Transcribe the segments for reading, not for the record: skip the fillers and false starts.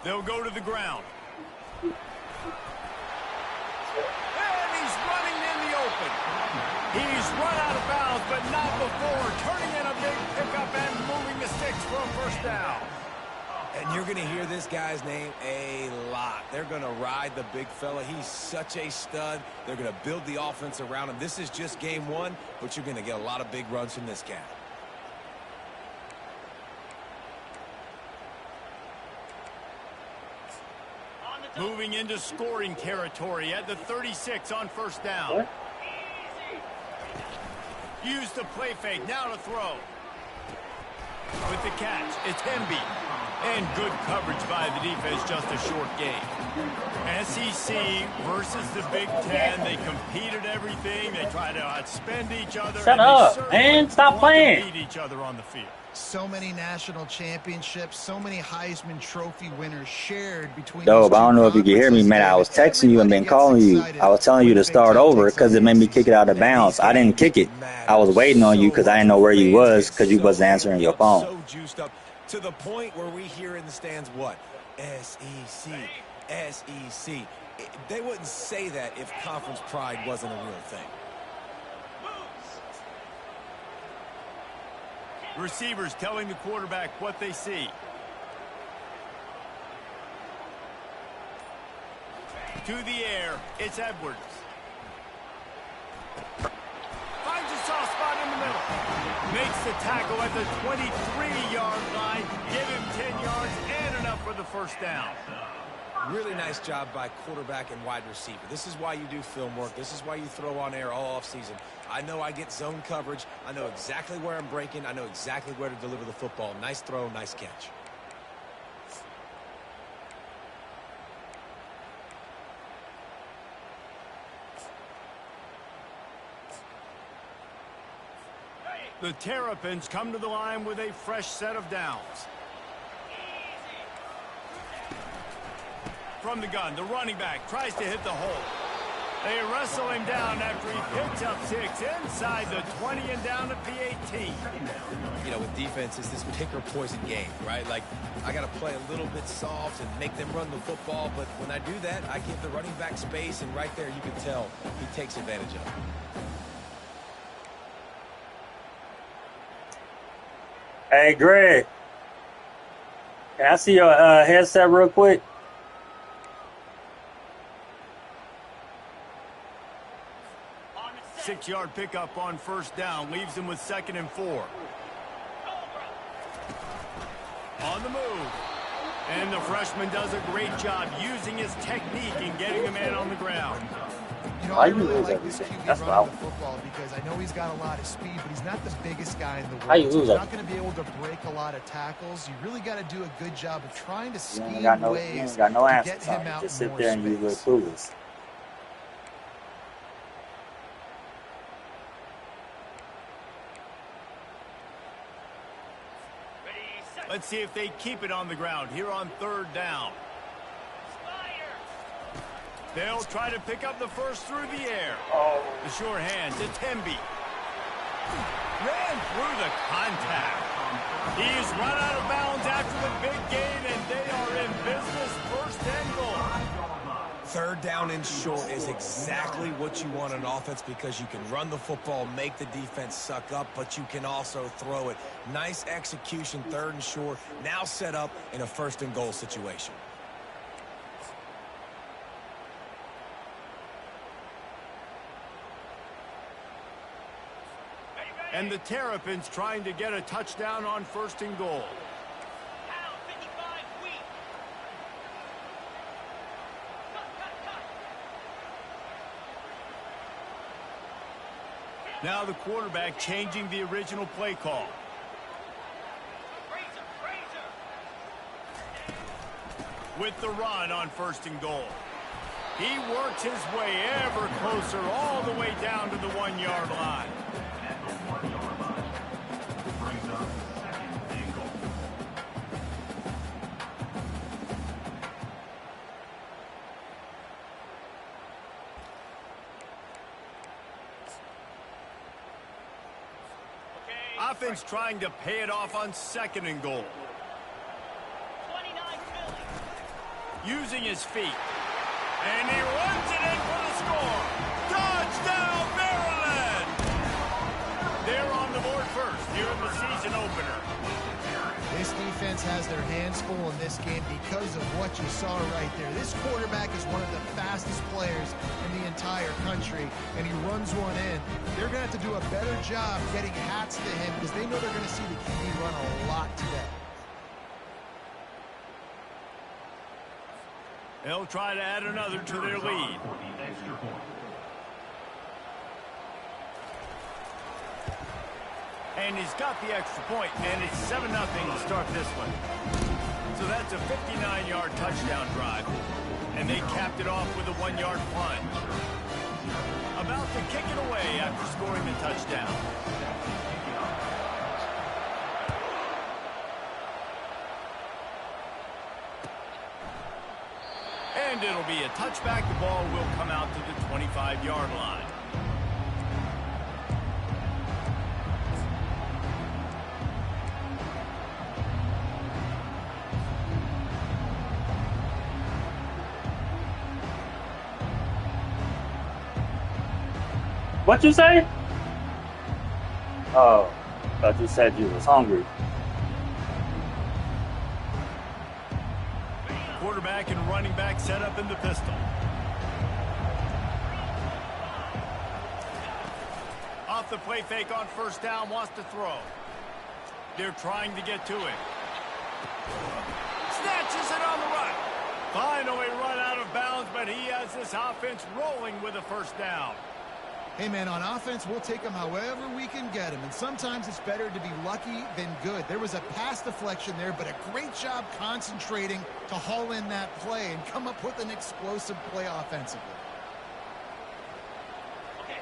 They'll go to the ground. And he's running in the open. He's run out of bounds, but not before turning in a big pickup and moving the sticks for a first down. And you're going to hear this guy's name a lot. They're going to ride the big fella. He's such a stud. They're going to build the offense around him. This is just game one, but you're going to get a lot of big runs from this cat. Moving into scoring territory at the 36 on first down. What? Use the play fake, now to throw. With the catch, it's Hemby. And good coverage by the defense, just a short game. SEC versus the Big Ten. They competed everything. They try to outspend each other. Shut up, man. Stop playing. Beat each other on the field. So many national championships, so many Heisman Trophy winners shared between. Dope, I don't know if you can hear me, man. I was texting you and been calling you. I was telling you to start over because it made me kick it out of bounds. I didn't kick it. I was waiting on you because I didn't know where you was because you wasn't answering your phone. So juiced up to the point where we hear in the stands what? SEC, SEC. They wouldn't say that if conference pride wasn't a real thing. Receivers telling the quarterback what they see. To the air, it's Edwards. Finds a soft spot in the middle. Makes the tackle at the 23-yard line. Give him 10 yards and enough for the first down. Really nice job by quarterback and wide receiver. This is why you do film work. This is why you throw on air all offseason. I know I get zone coverage. I know exactly where I'm breaking. I know exactly where to deliver the football. Nice throw, nice catch. The Terrapins come to the line with a fresh set of downs. From the gun, the running back tries to hit the hole. They wrestle him down after he picks up 6 inside the 20 and down to P18. You know, with defense, it's this pick or poison game, right? Like, I got to play a little bit soft and make them run the football, but when I do that, I give the running back space, and right there you can tell he takes advantage of it. Hey, Greg. Can I see your headset real quick? Six-yard pickup on first down leaves him with 2nd and 4. On the move. And the freshman does a great job using his technique and getting the man on the ground. You know, I really like this QB running the football because I know he's got a lot of speed, but he's not the biggest guy in the world. So he's not going to be able to break a lot of tackles. You really got to do a good job of trying to scheme ways to get him out. Just sit there and you look clueless. Let's see if they keep it on the ground here on 3rd down. They'll try to pick up the first through the air. The sure hand to Temby. Ran through the contact. He's run out of bounds after the big gain, and they are in business. 1st and goal. 3rd down and short is exactly what you want on offense because you can run the football, make the defense suck up, but you can also throw it. Nice execution, 3rd and short, now set up in a 1st and goal situation. And the Terrapins trying to get a touchdown on 1st and goal. Now the quarterback changing the original play call. With the run on 1st and goal. He works his way ever closer all the way down to the 1-yard line. offense trying to pay it off on 2nd and goal. Using his feet. And he runs it in for the score. Touchdown, Maryland! They're on the board first here in the season opener. This defense has their hands full in this game because of what you saw right there. This quarterback is one of the fastest players in the entire country, and he runs one in. They're going to have to do a better job getting hats to him because they know they're going to see the QB run a lot today. They'll try to add another to their lead. And he's got the extra point, and it's 7-0 to start this one. So that's a 59-yard touchdown drive. And they capped it off with a 1-yard plunge. About to kick it away after scoring the touchdown. And it'll be a touchback. The ball will come out to the 25-yard line. What you say? Oh, thought you said you was hungry. Quarterback and running back set up in the pistol. Off the play fake on 1st down, wants to throw. They're trying to get to it. Snatches it on the run. Finally run out of bounds, but he has this offense rolling with a 1st down. Hey, man, on offense, we'll take them however we can get them. And sometimes it's better to be lucky than good. There was a pass deflection there, but a great job concentrating to haul in that play and come up with an explosive play offensively.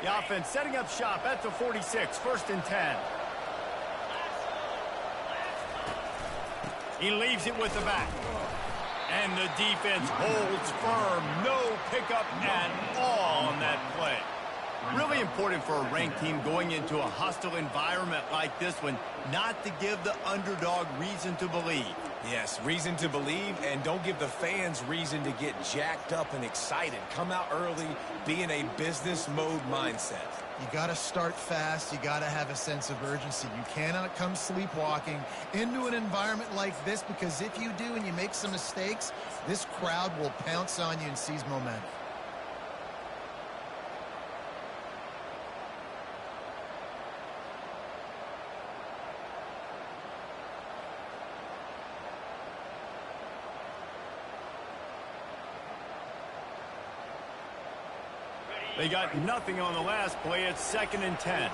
The offense setting up shop at the 46, 1st and 10. He leaves it with the back. And the defense holds firm. No pickup at all on that play. Really important for a ranked team going into a hostile environment like this one, not to give the underdog reason to believe. Yes, reason to believe, and don't give the fans reason to get jacked up and excited. Come out early, be in a business mode mindset. You got to start fast. You got to have a sense of urgency. You cannot come sleepwalking into an environment like this, because if you do and you make some mistakes, this crowd will pounce on you and seize momentum. They got nothing on the last play. It's 2nd and 10.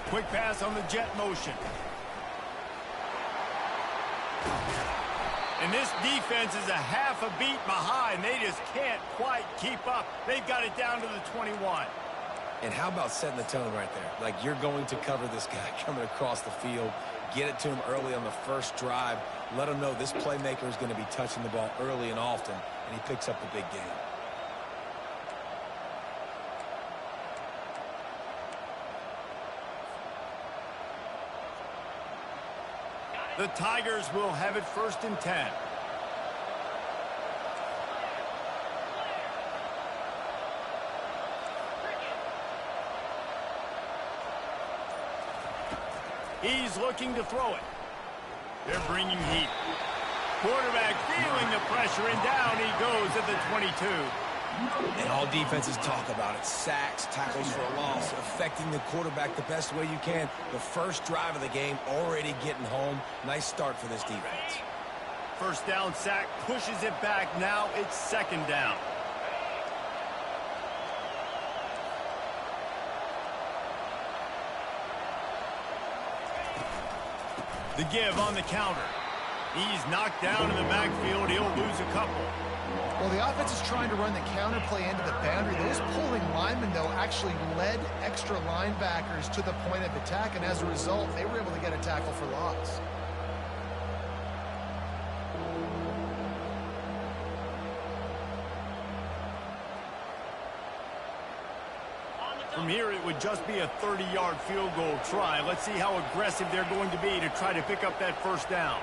Quick pass on the jet motion. And this defense is a half a beat behind. They just can't quite keep up. They've got it down to the 21. And how about setting the tone right there? Like, you're going to cover this guy coming across the field. Get it to him early on the first drive. Let him know this playmaker is going to be touching the ball early and often, and he picks up the big game. The Tigers will have it 1st and 10. He's looking to throw it. They're bringing heat. Quarterback feeling the pressure, and down he goes at the 22. And all defenses talk about it. Sacks, tackles for a loss, affecting the quarterback the best way you can. The first drive of the game already getting home. Nice start for this defense. 1st down sack, pushes it back. Now it's 2nd down. The give on the counter. He's knocked down in the backfield. He'll lose a couple. Well, the offense is trying to run the counter play into the boundary. Those pulling linemen, though, actually led extra linebackers to the point of attack, and as a result, they were able to get a tackle for loss. From here, it would just be a 30-yard field goal try. Let's see how aggressive they're going to be to try to pick up that first down.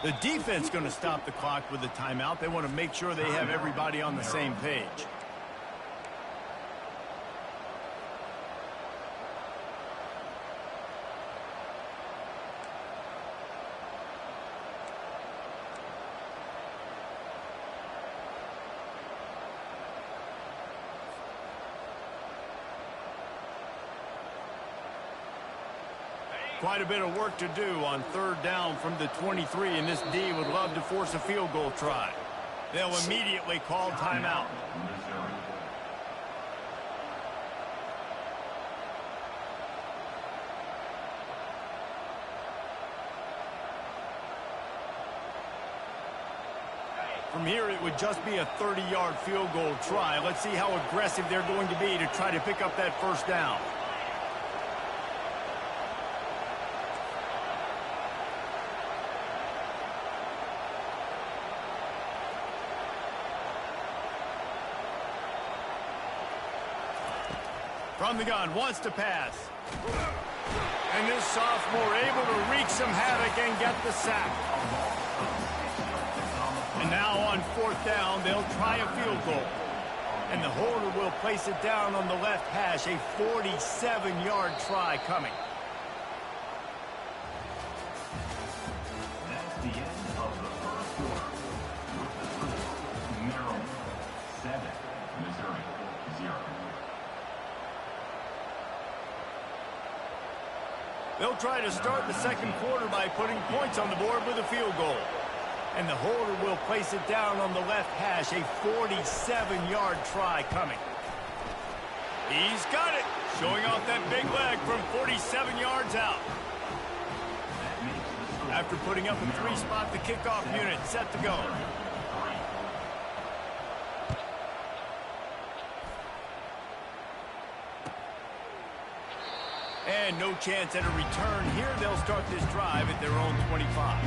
The defense going to stop the clock with a timeout. They want to make sure they have everybody on the same page. Quite a bit of work to do on third down from the 23, and this D would love to force a field goal try. They'll immediately call timeout. From here, it would just be a 30-yard field goal try. Let's see how aggressive they're going to be to try to pick up that first down. From the gun, wants to pass. And this sophomore able to wreak some havoc and get the sack. And now on fourth down, they'll try a field goal. And the holder will place it down on the left hash, a 47-yard try coming. That's the end of the first quarter. Maryland 7, Missouri 0. They'll try to start the second quarter by putting points on the board with a field goal. And the holder will place it down on the left hash, a 47-yard try coming. He's got it, showing off that big leg from 47 yards out. After putting up a three-spot, the kickoff unit set to go. And no chance at a return here. They'll start this drive at their own 25.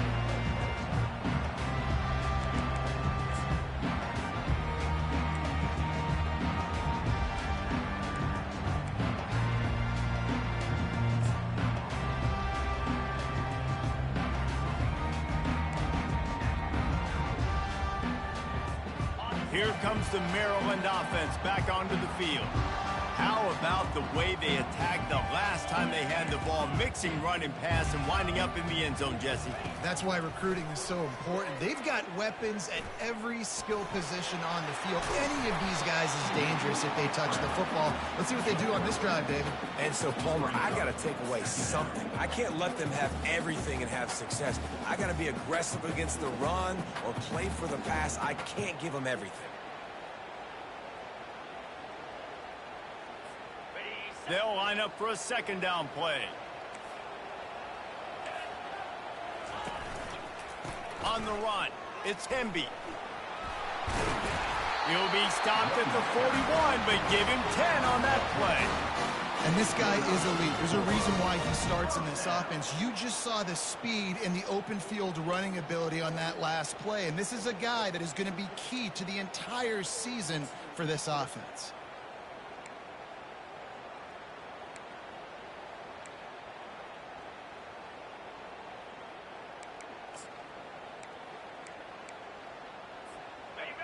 Here comes the Maryland offense back onto the field. How about the way they attacked the last time they had the ball, mixing run and pass and winding up in the end zone, Jesse? That's why recruiting is so important. They've got weapons at every skill position on the field. Any of these guys is dangerous if they touch the football. Let's see what they do on this drive, David. And so, Palmer, I got to take away something. I can't let them have everything and have success. I got to be aggressive against the run or play for the pass. I can't give them everything. They'll line up for a second down play. On the run, it's Hemby. He'll be stopped at the 41, but give him 10 on that play. And this guy is elite. There's a reason why he starts in this offense. You just saw the speed and the open field running ability on that last play. And this is a guy that is going to be key to the entire season for this offense.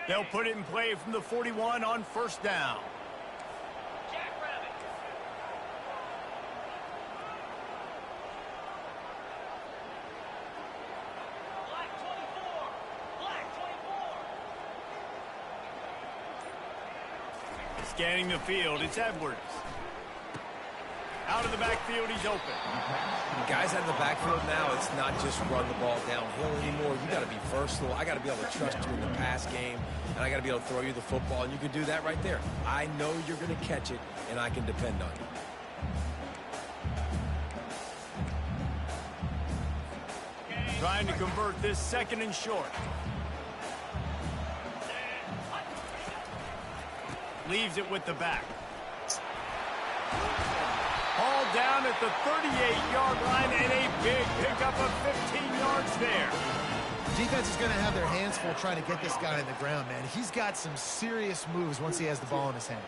They'll put it in play from the 41 on first down. Scanning the field, it's Edwards. Out of the backfield, he's open. Guys out of the backfield now, it's not just run the ball downhill anymore. You got to be versatile. I got to be able to trust you in the pass game, and I got to be able to throw you the football, and you can do that right there. I know you're going to catch it, and I can depend on you. Trying to convert this second and short. Leaves it with the back. All down at the 38-yard line, and a big pickup of 15 yards there. Defense is going to have their hands full trying to get this guy on the ground, man. He's got some serious moves once he has the ball in his hands.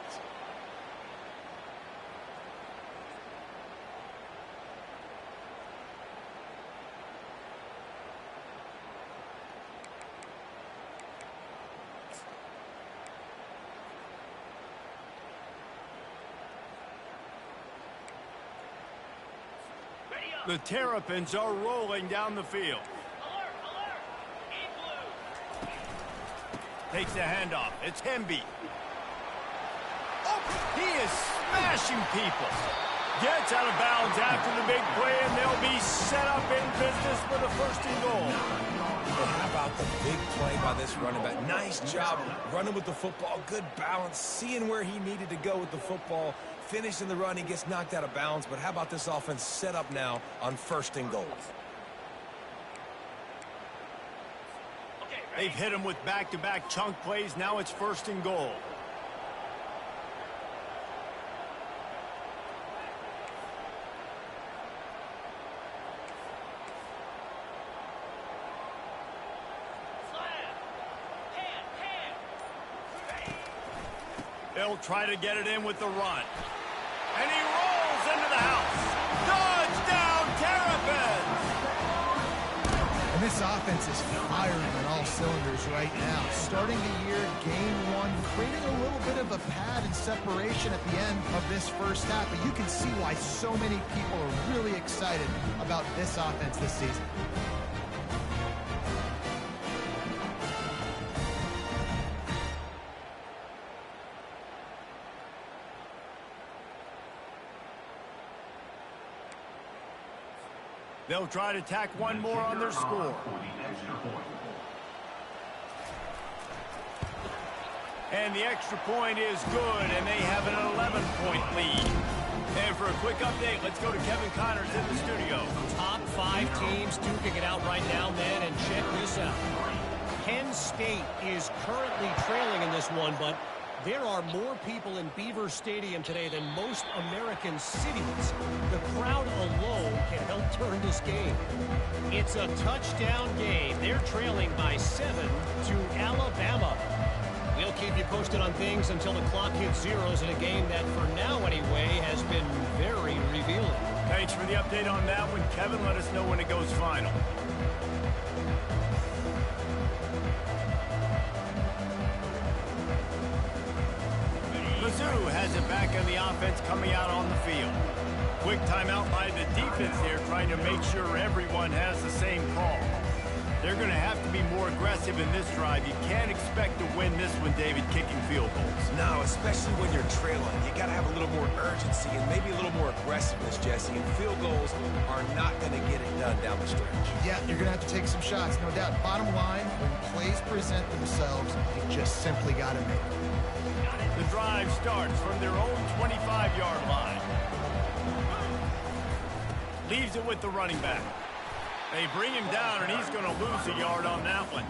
The Terrapins are rolling down the field. Takes the handoff. It's Hemby. Oh, he is smashing people. Gets out of bounds after the big play, and they'll be set up in business for the first and goal. And how about the big play by this running back? Nice job running with the football. Good balance, seeing where he needed to go with the football. Finishing the run, he gets knocked out of bounds. But how about this offense set up now on first and goal? They've hit him with back-to-back chunk plays. Now it's first and goal. They'll try to get it in with the run. And he rolls into the house. Touchdown, Terrapins! And this offense is firing on all cylinders right now. Starting the year, game one, creating a little bit of a pad and separation at the end of this first half. But you can see why so many people are really excited about this offense this season. They'll try to tack one more on their score. And the extra point is good, and they have an 11-point lead. And for a quick update, let's go to Kevin Connors in the studio. Top 5 teams duking it out right now, man, and check this out. Penn State is currently trailing in this one, but there are more people in Beaver Stadium today than most American cities. The crowd alone can help turn this game. It's a touchdown game. They're trailing by 7 to Alabama. We'll keep you posted on things until the clock hits zeros in a game that, for now anyway, has been very revealing. Thanks for the update on that one, Kevin. Let us know when it goes final. Mizzou has it back on the offense coming out on the field. Quick timeout by the defense there, trying to make sure everyone has the same call. They're going to have to be more aggressive in this drive. You can't expect to win this one, David, kicking field goals. No, especially when you're trailing. You got to have a little more urgency and maybe a little more aggressiveness, Jesse. And field goals are not going to get it done down the stretch. Yeah, you're going to have to take some shots, no doubt. Bottom line, when plays present themselves, you just simply got to make them. The drive starts from their own 25-yard line. Leaves it with the running back. They bring him down, and he's going to lose a yard on that one.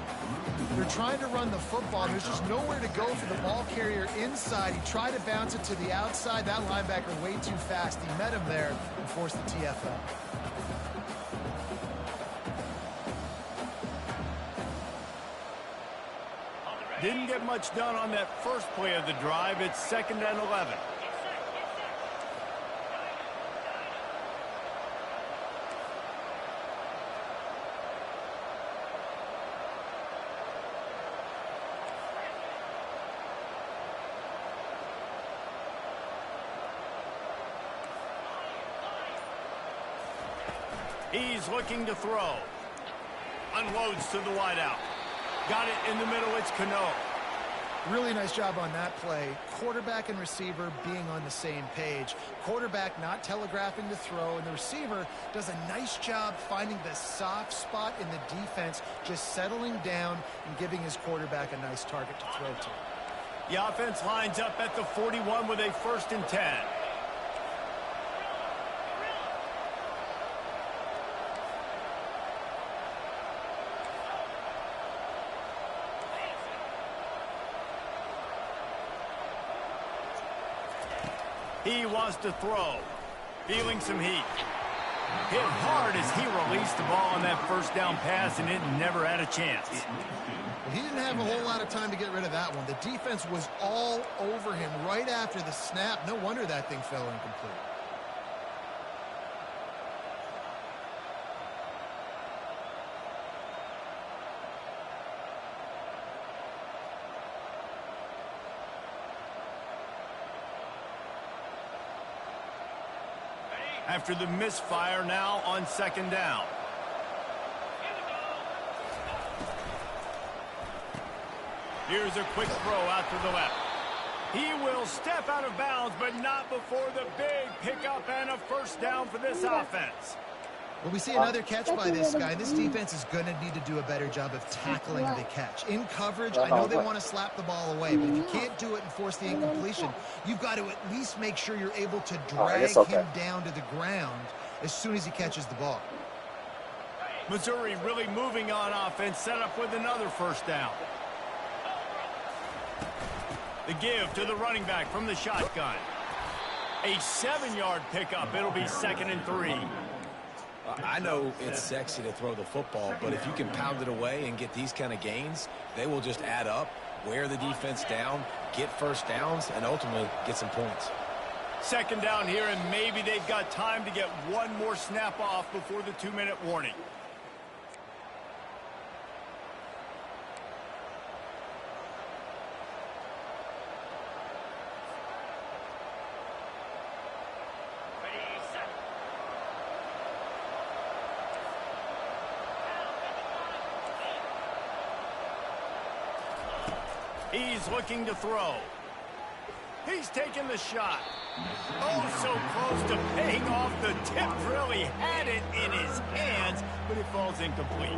They're trying to run the football. There's just nowhere to go for the ball carrier inside. He tried to bounce it to the outside. That linebacker way too fast. He met him there and forced the TFL. Didn't get much done on that first play of the drive. It's 2nd and 11. He's looking to throw. Unloads to the wideout. Got it in the middle. It's Cano. Really nice job on that play. Quarterback and receiver being on the same page. Quarterback not telegraphing the throw, and the receiver does a nice job finding the soft spot in the defense, just settling down and giving his quarterback a nice target to throw to. The offense lines up at the 41 with a 1st and 10. He wants to throw. Feeling some heat. Hit hard as he released the ball on that first down pass, and it never had a chance. He didn't have a whole lot of time to get rid of that one. The defense was all over him right after the snap. No wonder that thing fell incomplete. After the misfire, now on second down. Here's a quick throw out to the left. He will step out of bounds, but not before the big pickup and a first down for this offense. Well, we see another catch by this guy. This defense is going to need to do a better job of tackling the catch. In coverage, I know they want to slap the ball away, but if you can't do it and force the incompletion, you've got to at least make sure you're able to drag him down to the ground as soon as he catches the ball. Missouri really moving on offense, set up with another first down. The give to the running back from the shotgun. A 7-yard pickup. It'll be 2nd and 3. I know it's sexy to throw the football, but if you can pound it away and get these kind of gains, they will just add up, wear the defense down, get first downs, and ultimately get some points. 2nd down here, and maybe they've got time to get one more snap off before the 2-minute warning. He's looking to throw. He's taking the shot. Oh, so close to paying off the tip. Really had it in his hands, but it falls incomplete.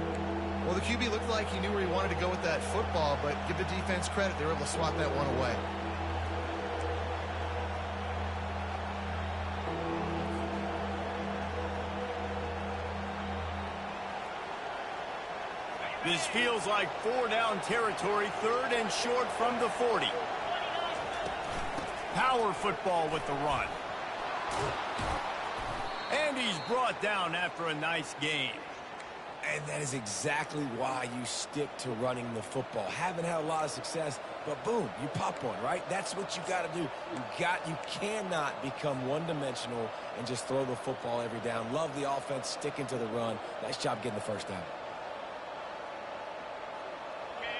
Well, the QB looked like he knew where he wanted to go with that football, but give the defense credit. They were able to swat that one away. This feels like 4-down territory, 3rd and short from the 40. Power football with the run. And he's brought down after a nice gain. And that is exactly why you stick to running the football. Haven't had a lot of success, but boom, you pop one, right? That's what you got to do. You cannot become one-dimensional and just throw the football every down. Love the offense, sticking to the run. Nice job getting the first down.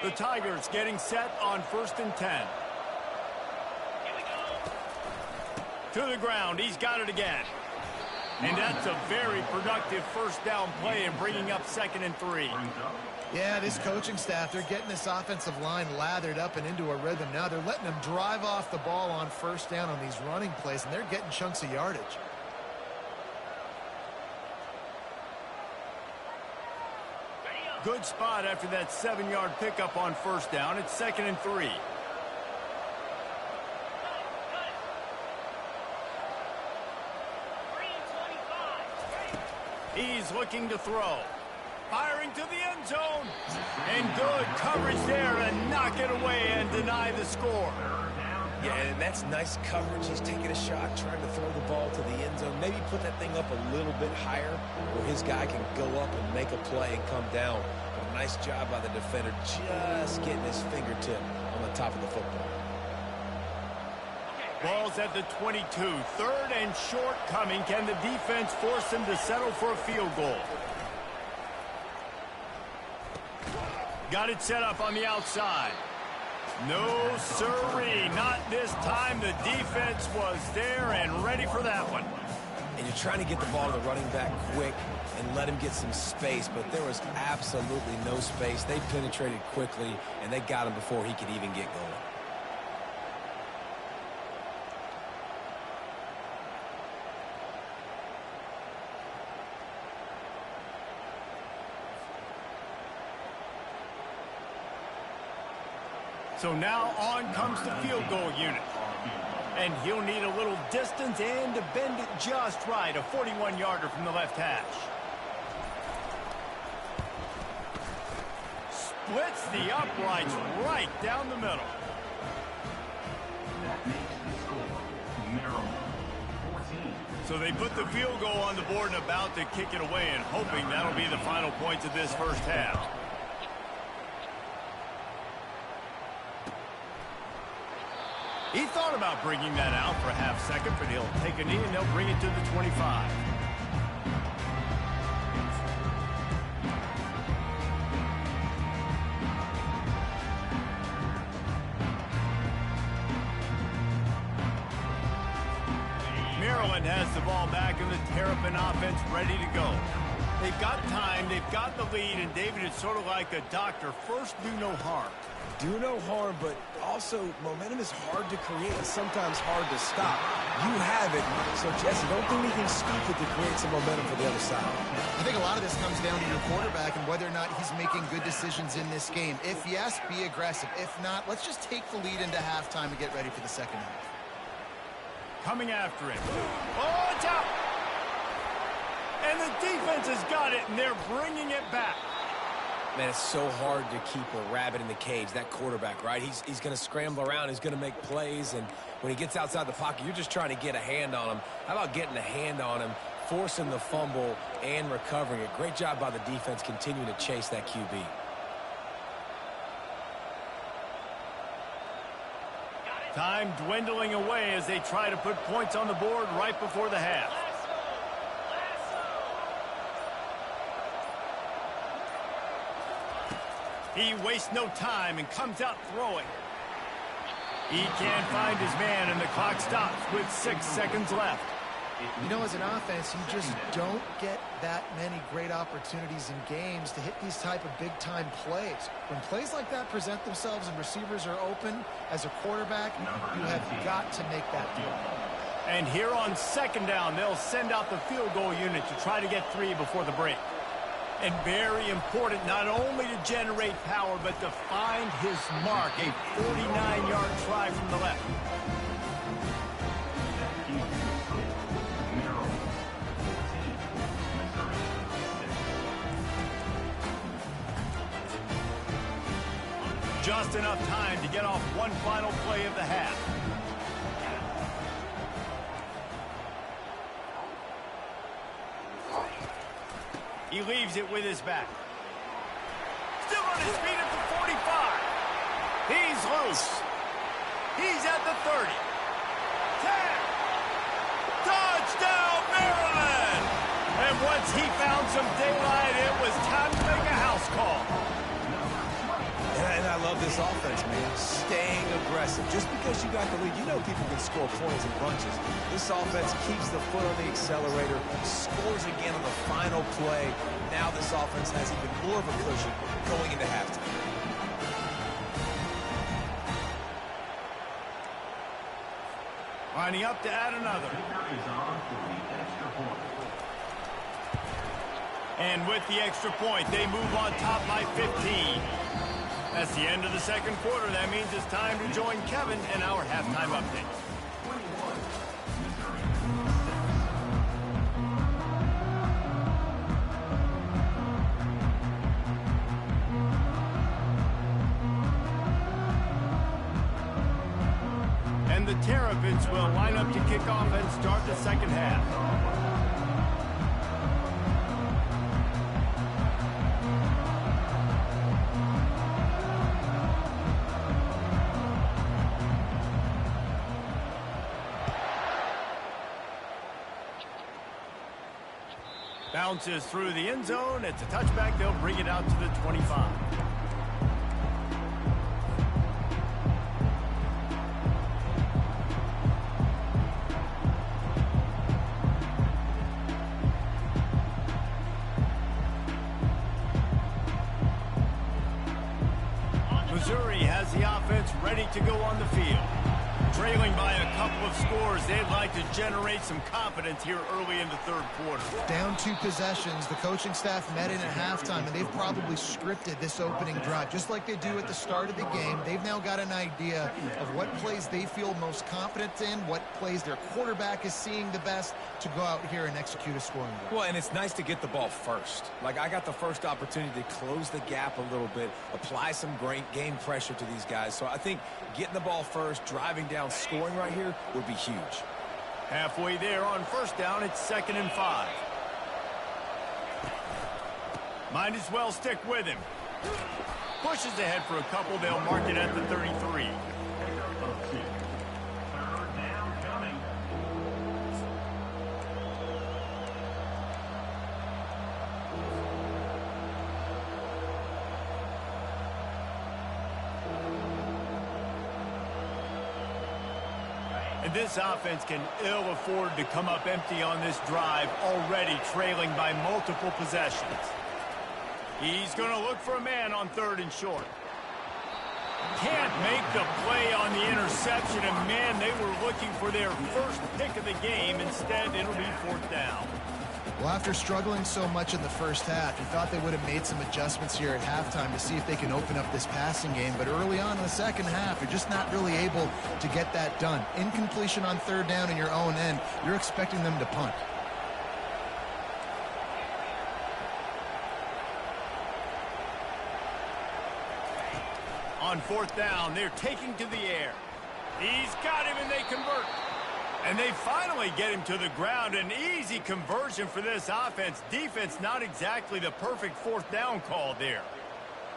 The Tigers getting set on 1st and 10. To the ground. He's got it again. And that's a very productive first down play and bringing up 2nd and 3. Yeah, this coaching staff, they're getting this offensive line lathered up and into a rhythm. Now they're letting them drive off the ball on first down on these running plays, and they're getting chunks of yardage. Good spot after that 7-yard pickup on first down. It's 2nd and 3. He's looking to throw. Firing to the end zone. And good coverage there to knock it away and deny the score. Yeah, and that's nice coverage. He's taking a shot, trying to throw the ball to the end zone. Maybe put that thing up a little bit higher where his guy can go up and make a play and come down. But a nice job by the defender just getting his fingertip on the top of the football. Ball's at the 22. 3rd and short coming. Can the defense force him to settle for a field goal? Got it set up on the outside. No, sirree. Not this time. The defense was there and ready for that one. And you're trying to get the ball to the running back quick and let him get some space, but there was absolutely no space. They penetrated quickly, and they got him before he could even get going. So now on comes the field goal unit. And he'll need a little distance and to bend it just right. A 41-yarder from the left hash. Splits the uprights right down the middle. That makes the score Maryland So they put the field goal on the board and about to kick it away, and hoping that'll be the final points of this first half. He thought about bringing that out for a half second, but he'll take a knee and they'll bring it to the 25. Maryland has the ball back in the Terrapin offense ready to go. They've got time, they've got the lead, and David, it's sort of like a doctor. First, do no harm. Do no harm, but also momentum is hard to create and sometimes hard to stop. You have it, so Jesse, don't do anything stupid to create some momentum for the other side. I think a lot of this comes down to your quarterback and whether or not he's making good decisions in this game. If yes, be aggressive. If not, let's just take the lead into halftime and get ready for the second half. Coming after it. Oh, it's out! And the defense has got it, and they're bringing it back. Man, it's so hard to keep a rabbit in the cage, that quarterback, right? He's going to scramble around, he's going to make plays, and when he gets outside the pocket, you're just trying to get a hand on him. How about getting a hand on him, forcing the fumble, and recovering it? Great job by the defense continuing to chase that QB. Time dwindling away as they try to put points on the board right before the half. He wastes no time and comes out throwing. He can't find his man, and the clock stops with 6 seconds left. You know, as an offense, you just don't get that many great opportunities in games to hit these type of big-time plays. When plays like that present themselves and receivers are open, as a quarterback, you have got to make that throw. And here on second down, they'll send out the field goal unit to try to get 3 before the break. And very important, not only to generate power, but to find his mark. A 49-yard try from the left. Just enough time to get off one final play of the half. He leaves it with his back. Still on his feet at the 45. He's loose. He's at the 30. 10. Touchdown, Maryland! And once he found some daylight, it was time to make a house call. And I love this offense, man. Staying aggressive. Just because you got the lead, you know people can score points in bunches. This offense keeps the foot on the accelerator, scores again on the final play. Now this offense has even more of a cushion going into halftime. Lining up to add another. And with the extra point, they move on top by 15. That's the end of the second quarter. That means it's time to join Kevin in our halftime update. And the Terrapins will line up to kick off and start the second half. Bounces through the end zone. It's a touchback. They'll bring it out to the 25. Missouri has the offense ready to go on the field. Trailing by a couple of scores, they'd like to generate some confidence here early in the third quarter. Down 2 possessions, the coaching staff met in at halftime, and they've probably scripted this opening drive. Just like they do at the start of the game, they've now got an idea of what plays they feel most confident in, what plays their quarterback is seeing the best to go out here and execute a scoring drive. Well, and it's nice to get the ball first. Like, I got the first opportunity to close the gap a little bit, apply some great game pressure to these guys. So I think getting the ball first, driving down, scoring right here would be huge. Halfway there on first down, it's 2nd and 5. Might as well stick with him. Pushes ahead for a couple. They'll mark it at the 33. And this offense can ill afford to come up empty on this drive, already trailing by multiple possessions. He's going to look for a man on 3rd and short. Can't make the play on the interception, and man, they were looking for their first pick of the game. Instead, it'll be 4th down. Well, after struggling so much in the first half, you thought they would have made some adjustments here at halftime to see if they can open up this passing game. But early on in the second half, you're just not really able to get that done. Incompletion on 3rd down in your own end, you're expecting them to punt. On 4th down, they're taking to the air. He's got him, and they convert. And they finally get him to the ground. An easy conversion for this offense. Defense, not exactly the perfect 4th down call there.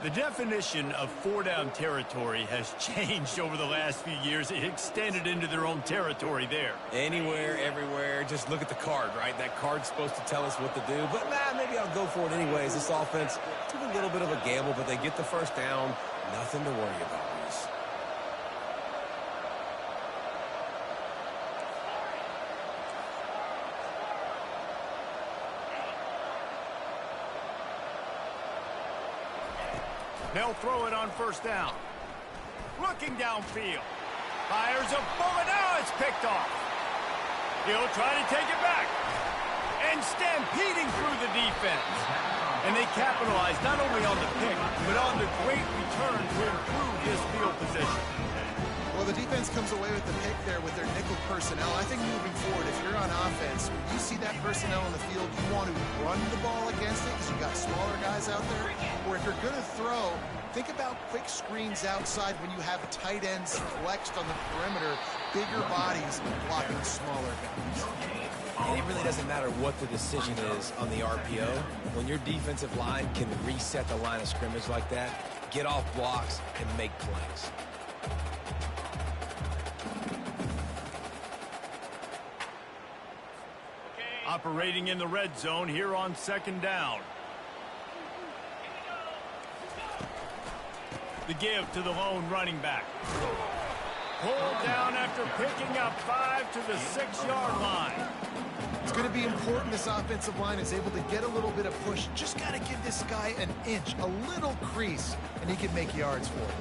The definition of 4-down territory has changed over the last few years. It extended into their own territory there. Anywhere, everywhere. Just look at the card, right? That card's supposed to tell us what to do. But, maybe I'll go for it anyways. This offense took a little bit of a gamble, but they get the first down. Nothing to worry about, Reese. They'll throw it on 1st down. Looking downfield. Fires a bullet. Now it's picked off. He'll try to take it back. And stampeding through the defense. And they capitalize not only on the pick, but on the great return to improve this field position. Well, the defense comes away with the pick there with their nickel personnel. I think moving forward, if you're on offense, when you see that personnel in the field, you want to run the ball against it because you've got smaller guys out there. Or if you're going to throw, think about quick screens outside when you have tight ends flexed on the perimeter, bigger bodies blocking smaller guys. And it really doesn't matter what the decision is on the RPO. When your defensive line can reset the line of scrimmage like that, get off blocks and make plays. Operating in the red zone here on 2nd down. The give to the lone running back. Pulled down after picking up 5 to the 6-yard line. It's going to be important this offensive line is able to get a little bit of push. Just got to give this guy an inch, a little crease, and he can make yards for it.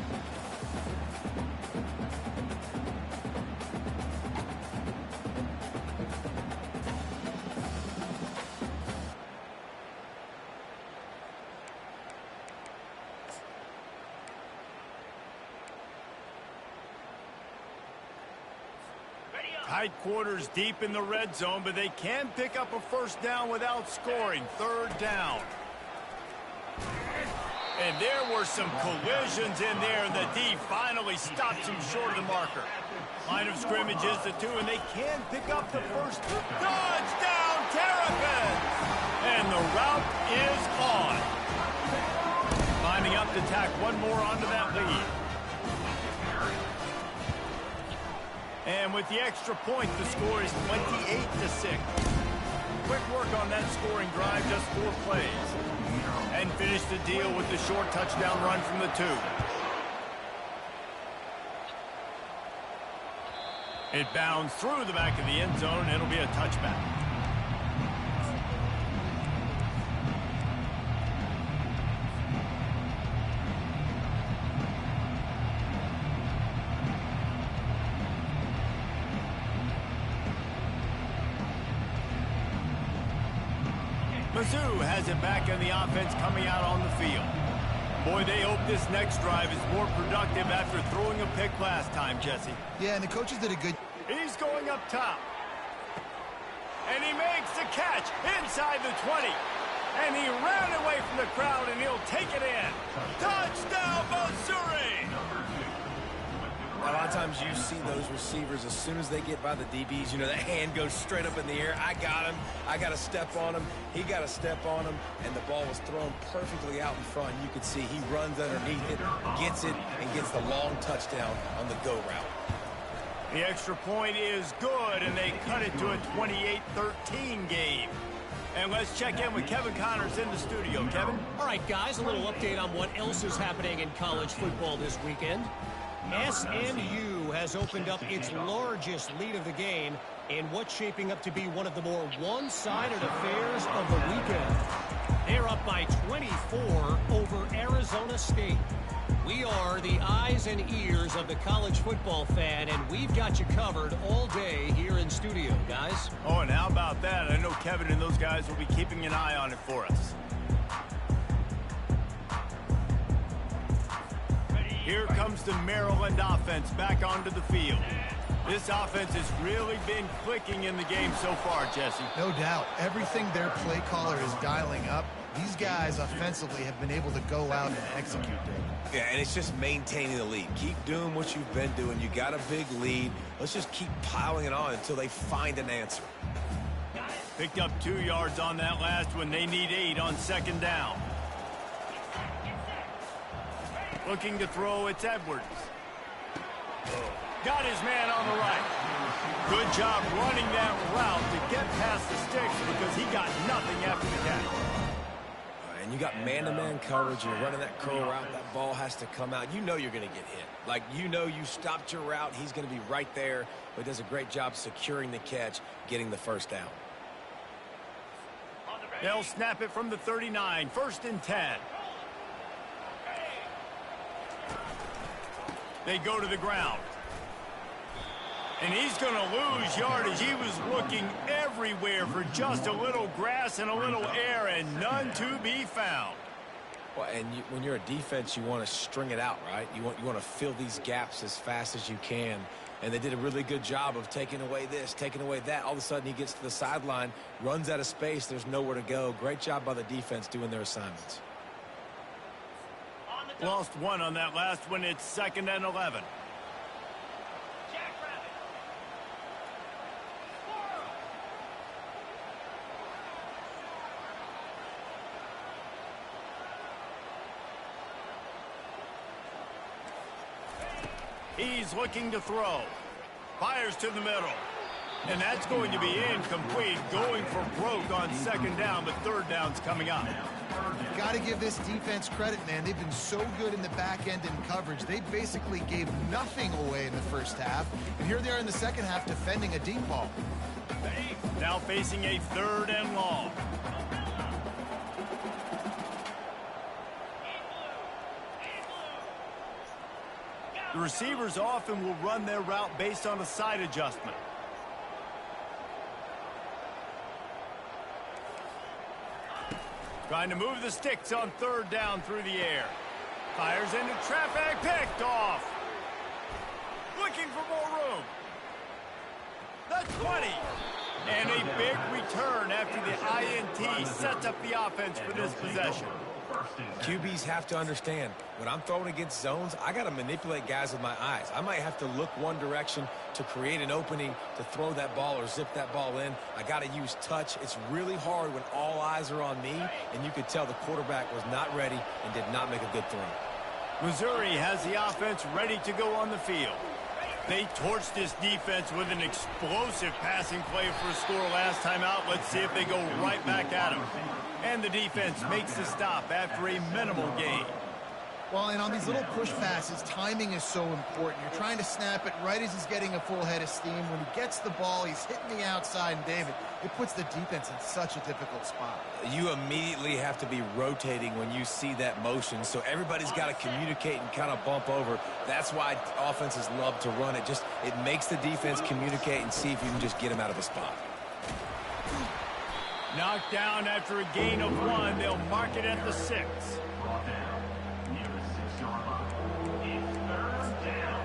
Tight quarters deep in the red zone, but they can pick up a 1st down without scoring. 3rd down. And there were some collisions in there, and the D finally stops him short of the marker. Line of scrimmage is the 2, and they can pick up the first. Touchdown, Terrapins! And the route is on. Lining up to tack one more onto that lead. And with the extra point, the score is 28-6. Quick work on that scoring drive, just 4 plays. And finish the deal with the short touchdown run from the 2. It bounds through the back of the end zone, and it'll be a touchback. Mizzou has it back in the offense coming out on the field. Boy, they hope this next drive is more productive after throwing a pick last time, Jesse. Yeah, and the coaches did a good... He's going up top. And he makes the catch inside the 20. And he ran away from the crowd, and he'll take it in. Touchdown, Missouri! A lot of times you see those receivers, as soon as they get by the DBs, you know, that hand goes straight up in the air. I got him. I got to step on him. He got to step on him. And the ball was thrown perfectly out in front. You could see he runs underneath it, gets it, and gets the long touchdown on the go route. The extra point is good, and they cut it to a 28-13 game. And let's check in with Kevin Connors in the studio. Kevin? All right, guys, a little update on what else is happening in college football this weekend. SMU has opened up its largest lead of the game in what's shaping up to be one of the more one-sided affairs of the weekend. They're up by 24 over Arizona State. We are the eyes and ears of the college football fan, and we've got you covered all day here in studio, guys. Oh, and how about that? I know Kevin and those guys will be keeping an eye on it for us. Here comes the Maryland offense back onto the field. This offense has really been clicking in the game so far, Jesse. No doubt. Everything their play caller is dialing up, these guys offensively have been able to go out and execute it. Yeah, and it's just maintaining the lead. Keep doing what you've been doing. You got a big lead. Let's just keep piling it on until they find an answer. Picked up 2 yards on that last one. They need 8 on second down. Looking to throw, it's Edwards. Got his man on the right. Good job running that route to get past the sticks because he got nothing after the catch. And you got man-to-man coverage. You're running that curl route. That ball has to come out. You know you're going to get hit. Like, you know you stopped your route. He's going to be right there. But does a great job securing the catch, getting the first down. They'll snap it from the 39. 1st and 10. They go to the ground. And he's going to lose yardage. He was looking everywhere for just a little grass and a little air, and none to be found. Well, and when you're a defense, you want to string it out, right? You want to fill these gaps as fast as you can. And they did a really good job of taking away this, taking away that. All of a sudden, he gets to the sideline, runs out of space. There's nowhere to go. Great job by the defense doing their assignments. Lost 1 on that last one. It's 2nd and 11. He's looking to throw. Fires to the middle. And that's going to be incomplete. Going for broke on second down, but third down's coming up. Got to give this defense credit, man. They've been so good in the back end in coverage. They basically gave nothing away in the first half. And here they are in the second half defending a deep ball. Now facing a 3rd and long. The receivers often will run their route based on a side adjustment. Trying to move the sticks on 3rd down through the air. Fires into traffic, picked off. Looking for more room. The 20. And a big return after the INT sets up the offense for this possession. QBs have to understand, when I'm throwing against zones, I got to manipulate guys with my eyes. I might have to look one direction to create an opening to throw that ball or zip that ball in. I got to use touch. It's really hard when all eyes are on me, and you could tell the quarterback was not ready and did not make a good throw. Missouri has the offense ready to go on the field. They torched this defense with an explosive passing play for a score last time out. Let's see if they go right back at him. And the defense makes the stop after a minimal gain. Well, and on these little push passes, timing is so important. You're trying to snap it right as he's getting a full head of steam. When he gets the ball, he's hitting the outside, and David, it puts the defense in such a difficult spot. You immediately have to be rotating when you see that motion, so everybody's got to communicate and kind of bump over. That's why offenses love to run it. It makes the defense communicate and see if you can just get him out of a spot. Knocked down after a gain of 1. They'll mark it at the 6. Brought down near the 6-yard line. It's 3rd down.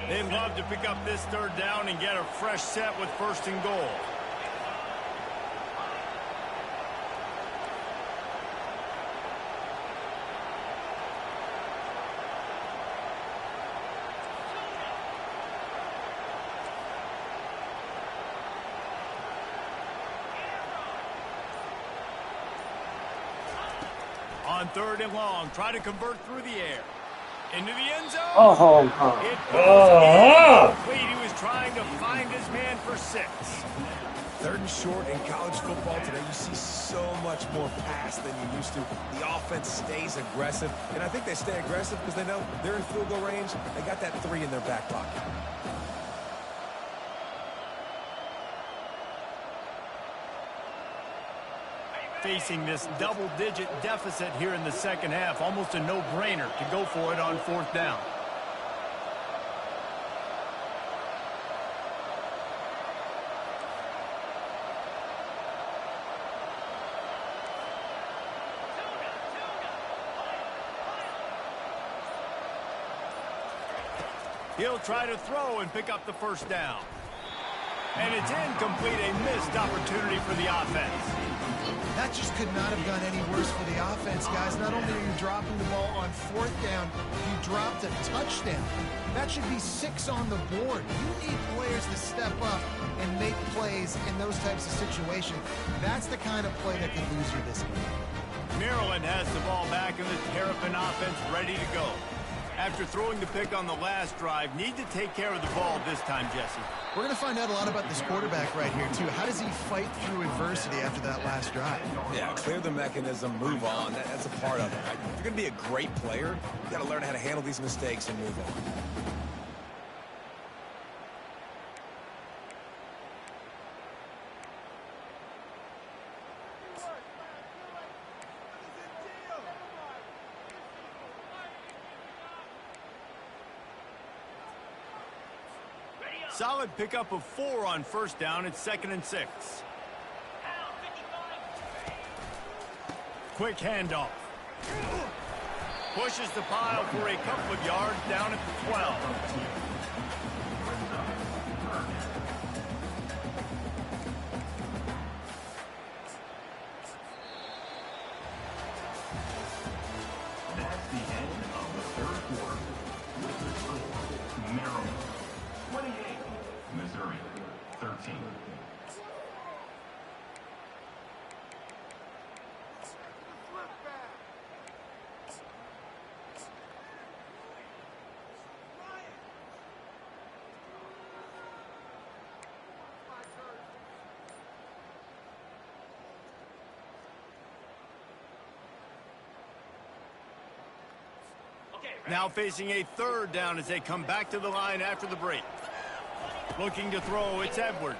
They'd love to pick up this 3rd down and get a fresh set with 1st and goal. on 3rd and long. Try to convert through the air. Into the end zone. Oh, It goes incomplete. He was trying to find his man for 6. 3rd and short in college football today, you see so much more pass than you used to. The offense stays aggressive, and I think they stay aggressive because they know they're in field goal range. They got that 3 in their back pocket. Facing this double-digit deficit here in the second half, almost a no-brainer to go for it on 4th down. He'll try to throw and pick up the 1st down. And it's incomplete, a missed opportunity for the offense. That just could not have gone any worse for the offense, guys. Not only are you dropping the ball on 4th down, you dropped a touchdown. That should be 6 on the board. You need players to step up and make plays in those types of situations. That's the kind of play that could lose you this game. Maryland has the ball back and the Terrapin offense ready to go. After throwing the pick on the last drive, need to take care of the ball this time, Jesse. We're going to find out a lot about this quarterback right here, too. How does he fight through adversity after that last drive? Yeah, clear the mechanism, move on. That's a part of it, right? If you're going to be a great player, you got to learn how to handle these mistakes and move on. Solid pickup of 4 on 1st down. It's 2nd and 6. Quick handoff. Pushes the pile for a couple of yards down at the 12. That's the end of the 3rd quarter. With the score, Maryland 28, Missouri 13. Now facing a 3rd down as they come back to the line after the break. Looking to throw, it's Edwards.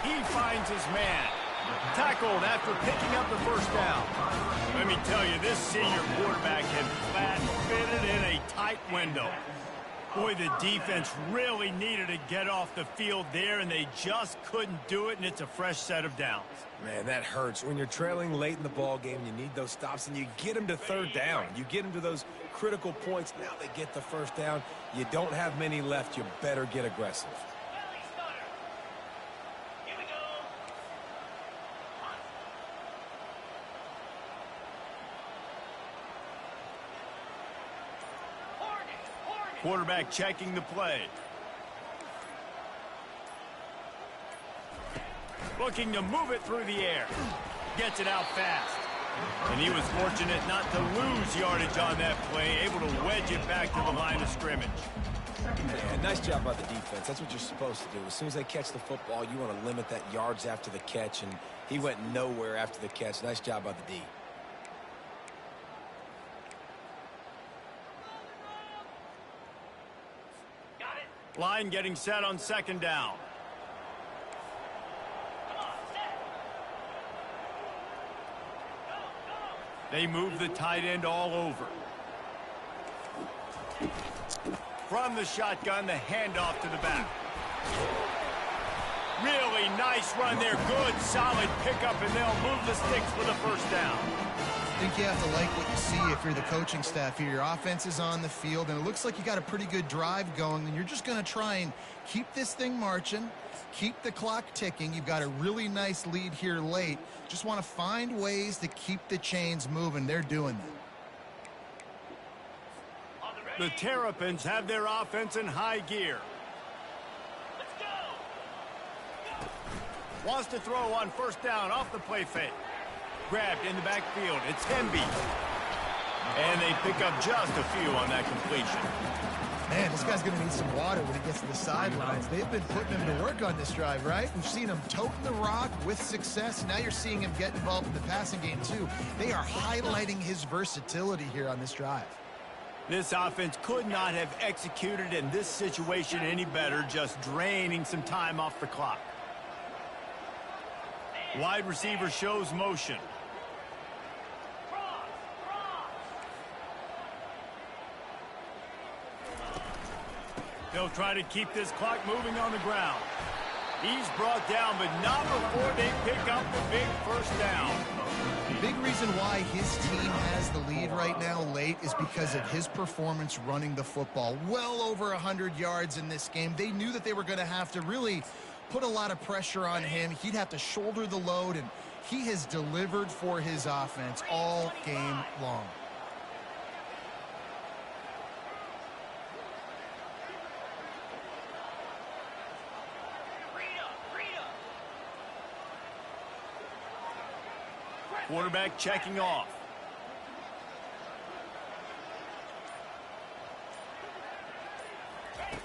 He finds his man. Tackled after picking up the 1st down. Let me tell you, this senior quarterback had flat-fitted in a tight window. Boy, the defense really needed to get off the field there, and they just couldn't do it, and it's a fresh set of downs. Man, that hurts. When you're trailing late in the ball game, you need those stops, and you get them to 3rd down. You get them to those critical points. Now they get the 1st down. You don't have many left. You better get aggressive. Quarterback checking the play. Looking to move it through the air. Gets it out fast. And he was fortunate not to lose yardage on that play, able to wedge it back to the line of scrimmage. Yeah, nice job by the defense. That's what you're supposed to do. As soon as they catch the football, you want to limit that yards after the catch, and he went nowhere after the catch. Nice job by the D. Line getting set on 2nd down. They move the tight end all over. From the shotgun, the handoff to the back. Really nice run there. Good, solid pickup, and they'll move the sticks for the 1st down. I think you have to like what you see if you're the coaching staff here. Your offense is on the field, and it looks like you got a pretty good drive going, and you're just going to try and keep this thing marching, keep the clock ticking. You've got a really nice lead here late. Just want to find ways to keep the chains moving. They're doing that. The Terrapins have their offense in high gear. Wants to throw on 1st down off the play fake. grabbed in the backfield. It's Hemby. And they pick up just a few on that completion. Man, this guy's going to need some water when he gets to the sidelines. They've been putting him to work on this drive, right? We've seen him toting the rock with success. Now you're seeing him get involved in the passing game, too. They are highlighting his versatility here on this drive. This offense could not have executed in this situation any better, just draining some time off the clock. Wide receiver shows motion. They'll try to keep this clock moving on the ground. He's brought down, but not before they pick up the big first down. The big reason why his team has the lead right now late is because of his performance running the football. Well over 100 yards in this game. They knew that they were going to have to really put a lot of pressure on him. He'd have to shoulder the load, and he has delivered for his offense all game long. Quarterback checking off.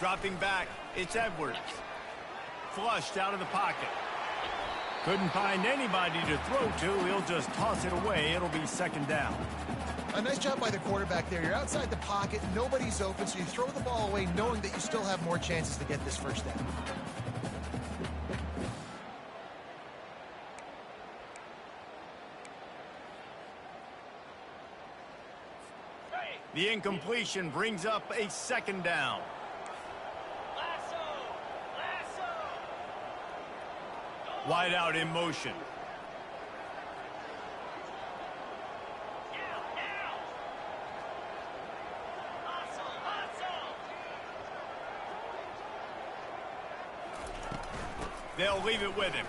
Dropping back, it's Edwards. Flushed out of the pocket. Couldn't find anybody to throw to. He'll just toss it away. It'll be second down. A nice job by the quarterback there. You're outside the pocket. Nobody's open, so you throw the ball away knowing that you still have more chances to get this first down. The incompletion brings up a second down. Wide out in motion. They'll leave it with him.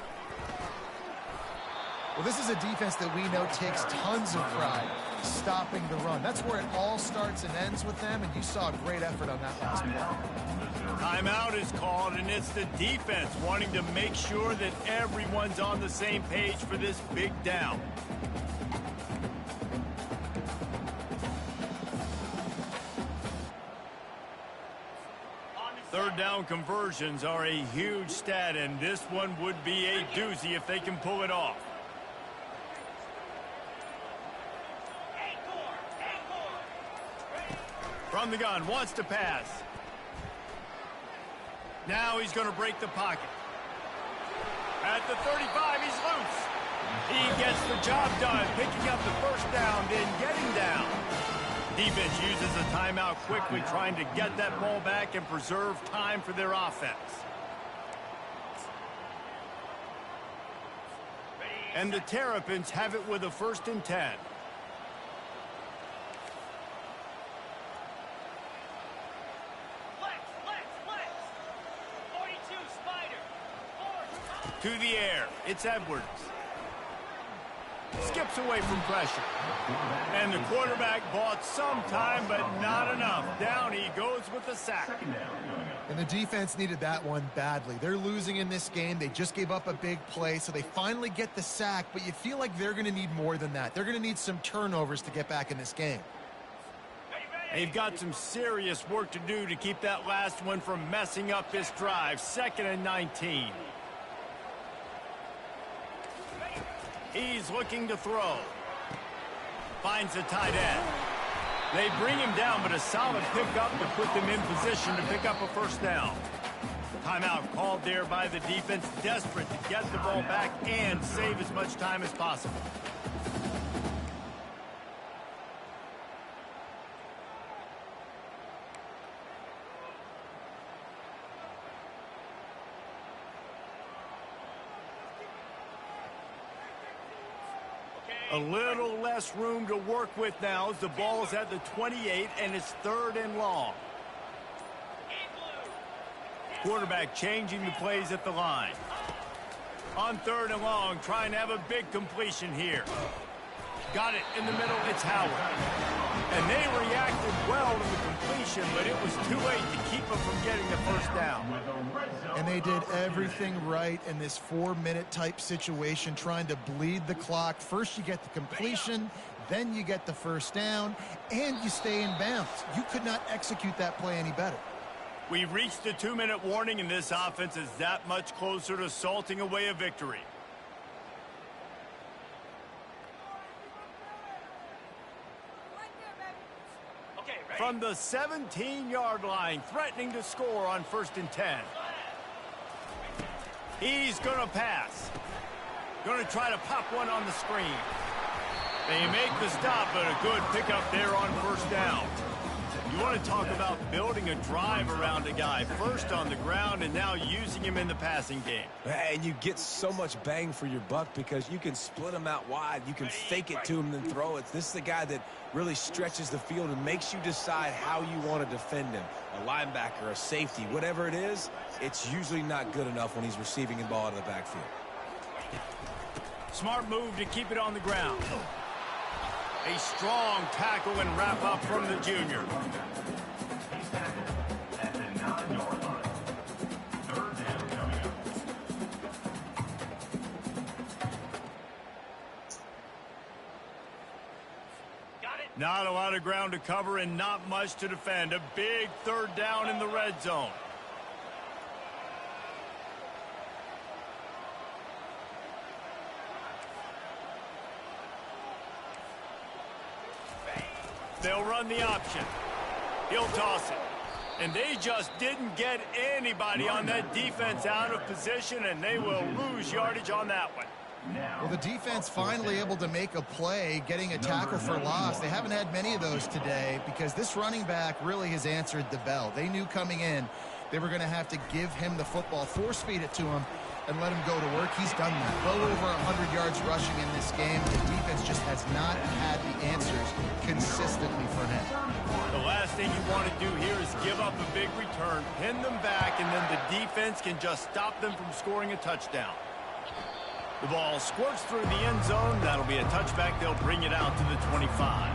Well, this is a defense that we know takes tons of pride stopping the run. That's where it all starts and ends with them, and you saw a great effort on that last play. Timeout is called, and it's the defense wanting to make sure that everyone's on the same page for this big down. Third down conversions are a huge stat, and this one would be a doozy if they can pull it off. From the gun, wants to pass. Now he's going to break the pocket. At the 35, he's loose. He gets the job done, picking up the first down, then getting down. Defense uses a timeout quickly, trying to get that ball back and preserve time for their offense. And the Terrapins have it with a 1st and 10. To the air, it's Edwards. Skips away from pressure. And the quarterback bought some time, but not enough. Down he goes with the sack. And the defense needed that one badly. They're losing in this game. They just gave up a big play, so they finally get the sack, but you feel like they're going to need more than that. They're going to need some turnovers to get back in this game. They've got some serious work to do to keep that last one from messing up this drive. 2nd and 19. He's looking to throw. Finds a tight end. They bring him down, but a solid pickup to put them in position to pick up a first down. Timeout called there by the defense, desperate to get the ball back and save as much time as possible. A little less room to work with now as the ball's at the 28 and it's 3rd and long. Quarterback changing the plays at the line. On 3rd and long, trying to have a big completion here. Got it in the middle, it's Howard. And they reacted well to the completion, but it was too late to keep them from getting the first down. And they did everything right in this 4-minute type situation, trying to bleed the clock. First you get the completion, then you get the first down, and you stay in bounds. You could not execute that play any better. We've reached the 2-minute warning, and this offense is that much closer to salting away a victory. From the 17-yard line, threatening to score on 1st and 10. He's going to pass. Going to try to pop one on the screen. They make the stop, but a good pickup there on 1st down. You want to talk about building a drive around a guy, first on the ground and now using him in the passing game. And you get so much bang for your buck because you can split him out wide. You can fake it to him, then throw it. This is the guy that really stretches the field and makes you decide how you want to defend him. A linebacker, a safety, whatever it is, it's usually not good enough when he's receiving the ball out of the backfield. Smart move to keep it on the ground. A strong tackle and wrap up from the junior. He's tackled at the 9-yard line. 3rd down coming up. Not a lot of ground to cover and not much to defend. A big 3rd down in the red zone. They'll run the option. He'll toss it. And they just didn't get anybody on that defense out of position, and they will lose yardage on that one. Well, the defense finally able to make a play, getting a tackle for loss. They haven't had many of those today because this running back really has answered the bell. They knew coming in they were going to have to give him the football, force feed it to him, and let him go to work. He's done that. Well over 100 yards rushing in this game. The defense just has not had the answers consistently for him. The last thing you want to do here is give up a big return, pin them back, and then the defense can just stop them from scoring a touchdown. The ball squirts through the end zone. That'll be a touchback. They'll bring it out to the 25.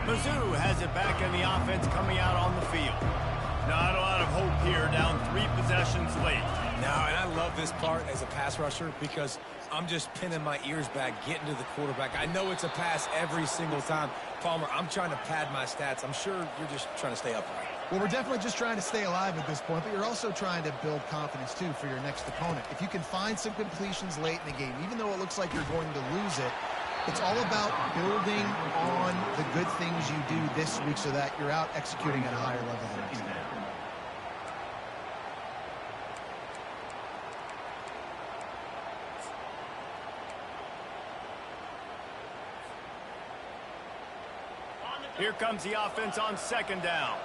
Mizzou has it back in the offense coming out on the field. Not a lot of hope here, down 3 possessions late. Now, and I love this part as a pass rusher because I'm just pinning my ears back, getting to the quarterback. I know it's a pass every single time. Palmer, I'm trying to pad my stats. I'm sure you're just trying to stay upright. Well, we're definitely just trying to stay alive at this point, but you're also trying to build confidence, too, for your next opponent. If you can find some completions late in the game, even though it looks like you're going to lose it, it's all about building on the good things you do this week so that you're out executing at a higher level the next time. Here comes the offense on 2nd down.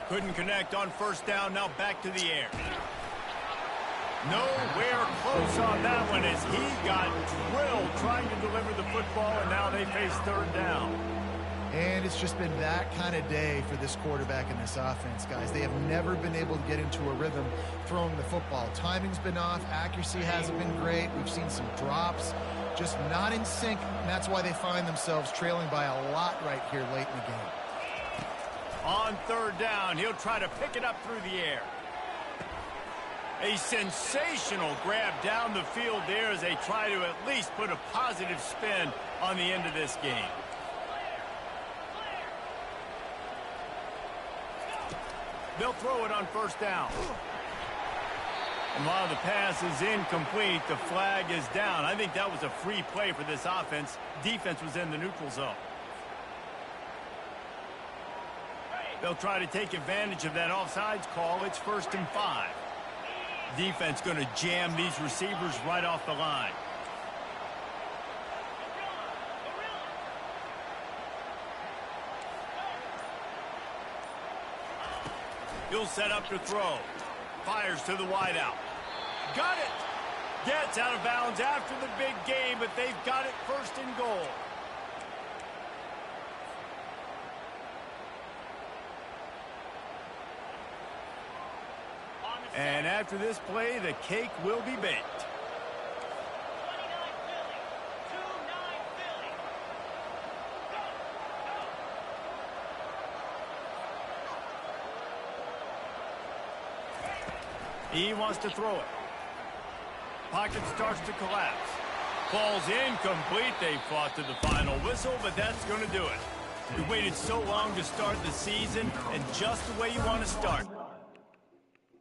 Couldn't connect on 1st down. Now back to the air. Nowhere close on that one as he got drilled trying to deliver the football, and now they face 3rd down. And it's just been that kind of day for this quarterback in this offense, guys. They have never been able to get into a rhythm throwing the football. Timing's been off. Accuracy hasn't been great. We've seen some drops, just not in sync, and that's why they find themselves trailing by a lot right here late in the game. On 3rd down, he'll try to pick it up through the air. A sensational grab down the field there as they try to at least put a positive spin on the end of this game. They'll throw it on 1st down. And while the pass is incomplete, the flag is down. I think that was a free play for this offense. Defense was in the neutral zone. They'll try to take advantage of that offsides call. It's 1st and 5. Defense going to jam these receivers right off the line. He'll set up to throw. Fires to the wideout. Got it. Gets out of bounds after the big game, but they've got it first and goal. And after this play, the cake will be baked. He wants to throw it. Pocket starts to collapse. Falls incomplete. They fought to the final whistle, but that's going to do it. You waited so long to start the season, and just the way you want to start.